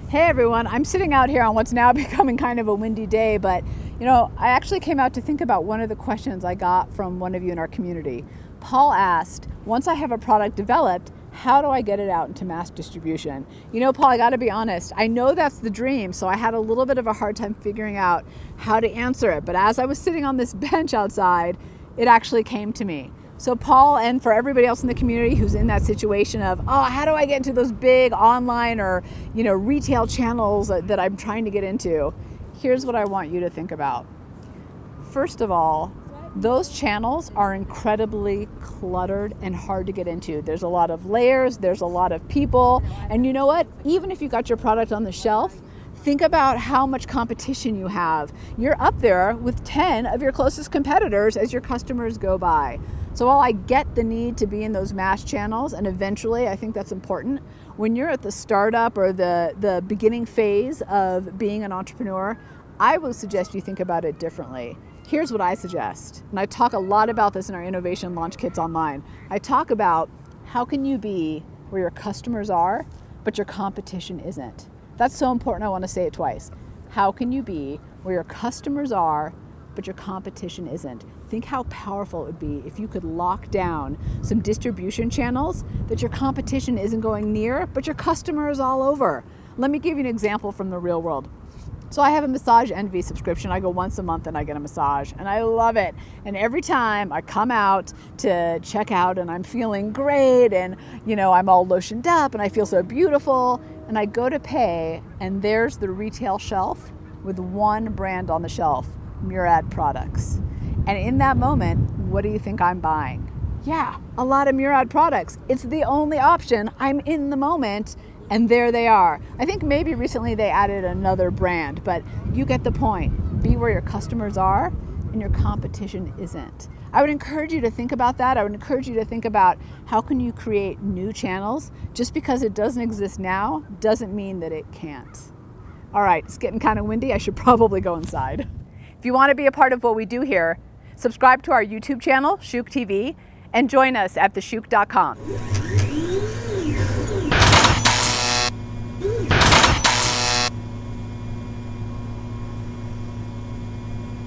Hey everyone, I'm sitting out here on what's now becoming kind of a windy day, but I actually came out to think about one of the questions I got from one of you in our community. Paul asked, once I have a product developed, how do I get it out into mass distribution? Paul, I gotta be honest, I know that's the dream, so I had a little bit of a hard time figuring out how to answer it, but as I was sitting on this bench outside, it actually came to me. So Paul, and for everybody else in the community who's in that situation of, how do I get into those big online or retail channels that I'm trying to get into? Here's what I want you to think about. First of all, those channels are incredibly cluttered and hard to get into. There's a lot of layers, there's a lot of people, and you know what? Even if you got your product on the shelf, think about how much competition you have. You're up there with 10 of your closest competitors as your customers go by. So while I get the need to be in those mass channels, and eventually I think that's important, when you're at the startup or the beginning phase of being an entrepreneur, I would suggest you think about it differently. Here's what I suggest, and I talk a lot about this in our Innovation Launch Kits online. I talk about how can you be where your customers are, but your competition isn't. That's so important, I want to say it twice. How can you be where your customers are, but your competition isn't? Think how powerful it would be if you could lock down some distribution channels that your competition isn't going near, but your customer is all over. Let me give you an example from the real world. So I have a Massage Envy subscription. I go once a month and I get a massage and I love it. And every time I come out to check out and I'm feeling great and I'm all lotioned up and I feel so beautiful, and I go to pay and there's the retail shelf with one brand on the shelf, Murad products. And in that moment, what do you think I'm buying? Yeah, a lot of Murad products. It's the only option. I'm in the moment. And there they are. I think maybe recently they added another brand, but you get the point. Be where your customers are and your competition isn't. I would encourage you to think about that. I would encourage you to think about how can you create new channels. Just because it doesn't exist now doesn't mean that it can't. All right, it's getting kind of windy. I should probably go inside. If you want to be a part of what we do here, subscribe to our YouTube channel, Shuuk TV, and join us at theshuuk.com.